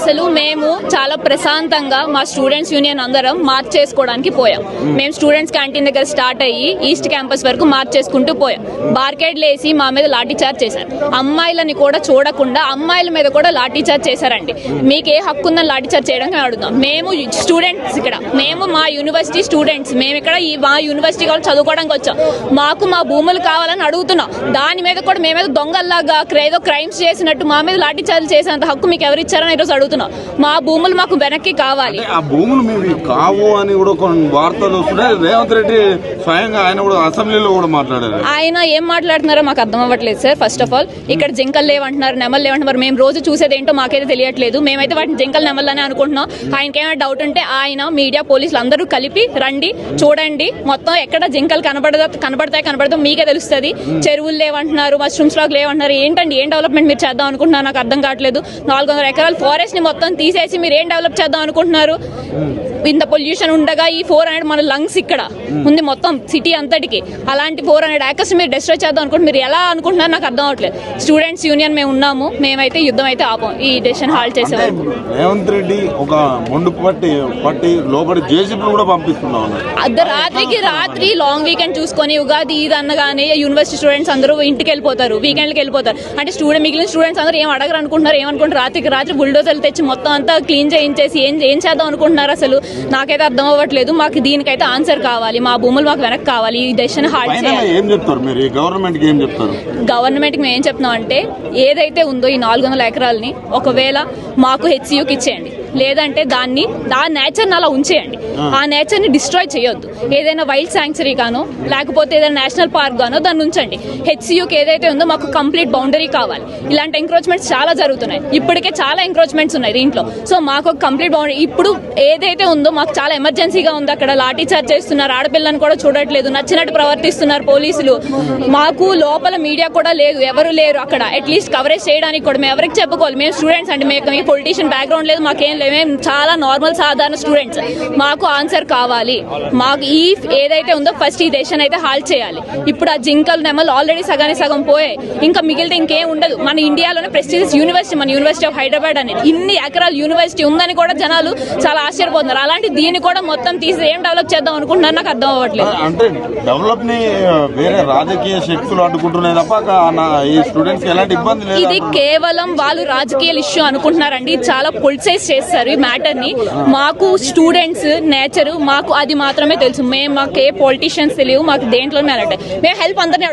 అసలు మేము చాలా ప్రశాంతంగా మా స్టూడెంట్స్ యూనియన్ అందరం మార్చ్ చేసుకోవడానికి పోయాం. మేము స్టూడెంట్స్ క్యాంటీన్ దగ్గర స్టార్ట్ అయ్యి ఈస్ట్ క్యాంపస్ వరకు మార్చ్ చేసుకుంటూ పోయాం. బార్కేడ్లు వేసి మా మీద లాఠీ చార్జ్ చేశారు. అమ్మాయిలని కూడా చూడకుండా అమ్మాయిల మీద కూడా లాఠీ చార్జ్ చేశారండి. మీకు ఏ హక్కు ఉందని లాఠీ చార్జ్ చేయడానికి అడుగుతాం. మేము స్టూడెంట్స్ ఇక్కడ, మేము మా యూనివర్సిటీ స్టూడెంట్స్, మేము ఇక్కడ మా యూనివర్సిటీ వాళ్ళు చదువుకోవడానికి వచ్చాం. మాకు మా భూములు కావాలని అడుగుతున్నాం. దాని మీద కూడా మేమేదో దొంగల్లాగా ఏదో క్రైమ్స్ చేసినట్టు మా మీద లాఠీ చార్జ్ చేసేంత హక్కు మీకు ఎవరు ఇచ్చారని ఈరోజు అడుగుతున్నాం. మా భూములు మాకు వెనక్కి కావాలి. ఆ భూములు మేము కావు అని కూడా కొన్ని వార్తలు వస్తున్నాయి. రేవంత్ రెడ్డి స్వయంగా ఆయన కూడా అసెంబ్లీలో కూడా మాట్లాడారు. ఆయన ఏం మాట్లాడుతున్నారో మాకు అర్థం అవ్వట్లేదు సార్. ఫస్ట్ ఆఫ్ ఆల్ ఇక్కడ జింకలు లేవంటున్నారు, నెమలు లేవంటున్నారు. మేము రోజు చూసేది ఏంటో మాకైతే తెలియట్లేదు. మేమైతే వాటిని జింకలు నెమలని అనుకుంటున్నాం. ఆయనకి ఏమైనా డౌట్ ఉంటే ఆయన మీడియా పోలీసులు అందరూ కలిపి రండి, చూడండి మొత్తం ఎక్కడ జింకలు కనబడతాయి మీకే తెలుస్తుంది. చెరువులు లేవంటున్నారు, మష్రూమ్స్ లాగా లేవంటున్నారు. ఏంటండి, ఏం డెవలప్మెంట్ మీరు చేద్దాం అనుకుంటున్నారు నాకు అర్థం కావట్లేదు. 400 ఎకరాల ఫారెస్ట్ ని మొత్తం తీసేసి మీరు ఏం డెవలప్ చేద్దాం అనుకుంటున్నారు? ఇంత పొల్యూషన్ ఉండగా ఈ 400 మన లంగ్స్ ఇక్కడ ఉంది మొత్తం సిటీ అంతటికి. అలాంటి 400 ఏకర్స్ మీరు డిస్ట్రాయ్ చేద్దాం అనుకుంటున్నారు. మీరు ఎలా అనుకుంటున్నారు నాకు అర్థం అవట్లేదు. స్టూడెంట్స్ యూనియన్ మేము ఉన్నాము, మేమైతే యుద్ధం అయితే ఆపం. ఈ డెసిషన్ హాల్ట్ చేసేవారు. రేవంత్ రెడ్డి ఒక మొండు పట్టి లోపలి జేసీబీ కూడా పంపిస్తున్నాం. రాత్రి లాంగ్ వీకెండ్ చూసుకొని ఉగాది ఇది అనగానే యూనివర్సిటీ స్టూడెంట్స్ అందరూ ఇంటికి వెళ్ళిపోతారు, వీకెండ్కి వెళ్ళిపోతారు. అంటే మిగిలిన స్టూడెంట్స్ అందరూ ఏం అడగరు అనుకుంటున్నారు, ఏమనుకుంటారు? రాత్రి బుల్డోజర్లు తెచ్చి మొత్తం అంతా క్లీన్ చేయించేసి ఏం చేద్దాం అనుకుంటున్నారు అసలు నాకైతే అర్థం అవ్వట్లేదు. మాకు దీనికైతే ఆన్సర్ కావాలి, మా భూములు మాకు వెనక్కి కావాలి. ఈ డెసిషన్ హాల్ట్ చేయాలి. ఏం చెప్తారు మీరు గవర్నమెంట్ కి? ఏం చెప్తారు గవర్నమెంట్ కి? మేము ఏం చెప్తున్నాం అంటే ఏదైతే ఉందో ఈ 400 ఎకరాలని ఒకవేళ మాకు హెచ్సియుకి ఇచ్చేయండి, లేదంటే దాని నేచర్ అలా ఉంచేయండి. ఆ నేచర్ ని డిస్ట్రాయ్ చేయొద్దు. ఏదైనా వైల్డ్ శాంక్చురీ గానో లేకపోతే ఏదైనా నేషనల్ పార్క్ గానో దాన్ని ఉంచండి. హెచ్సియుకి ఏదైతే ఉందో మాకు కంప్లీట్ బౌండరీ కావాలి. ఇలాంటి ఎంక్రోచ్మెంట్స్ చాలా జరుగుతున్నాయి, ఇప్పటికే చాలా ఎంక్రోచ్మెంట్స్ ఉన్నాయి దీంట్లో. సో మాకు ఒక కంప్లీట్ బౌండరీ ఇప్పుడు ఏదైతే ఉందో మాకు చాలా ఎమర్జెన్సీగా ఉంది. అక్కడ లాఠీ చార్జ్ చేస్తున్నారు, ఆడపిల్లని కూడా చూడట్లేదు, నచ్చినట్టు ప్రవర్తిస్తున్నారు పోలీసులు. మాకు లోపల మీడియా కూడా లేదు, ఎవరు లేరు అక్కడ అట్లీస్ట్ కవరేజ్ చేయడానికి కూడా. మేము ఎవరికి చెప్పుకోవాలి? మేము స్టూడెంట్స్ అంటే మేము పొలిటీషియన్ బ్యాక్గ్రౌండ్ లేదు, మాకేం లేదు, మేము చాలా నార్మల్ సాధారణ స్టూడెంట్స్. మాకు ఆన్సర్ కావాలి. మాకు ఏదైతే ఉందో ఫస్ట్ ఈ దేశాన్ని అయితే హాల్ట్ చేయాలి. ఇప్పుడు ఆ జింకలు నెమలు ఆల్రెడీ సగం పోయాయి, ఇంకా మిగిలితే ఇంకేం ఉండదు. మన ఇండియాలోనే ప్రెస్టీజియస్ యూనివర్సిటీ మన యూనివర్సిటీ ఆఫ్ హైదరాబాద్ అనేది, ఇన్ని ఎకరాల యూనివర్సిటీ ఉందని కూడా జనాలు చాలా ఆశ్చర్యపోతున్నారు. అలాంటి దీన్ని కూడా మొత్తం తీసి ఏం డెవలప్ చేద్దాం అనుకుంటున్నారు నాకు అర్థం అవ్వట్లేదు. అంటే డెవలప్ ని వేరే రాజకీయ శక్తులు అడ్డుకుంటున్నాయి తప్ప ఈ స్టూడెంట్స్ ఎలాంటి ఇబ్బంది లేదు. ఇది కేవలం వాళ్ళు రాజకీయ ఇష్యూ అనుకుంటున్నారండి. చాలా పొలిటిసైజ్ చేస్తారు ఈ మ్యాటర్ ని. మాకు స్టూడెంట్స్ నేచర్ మాకు అది మాత్రమే తెలుసు. మాకు ఏ పొలిటీషియన్స్ తెలియవు, మాకు దేంట్లోనే అలాంటి మేము హెల్ప్ అందరినీ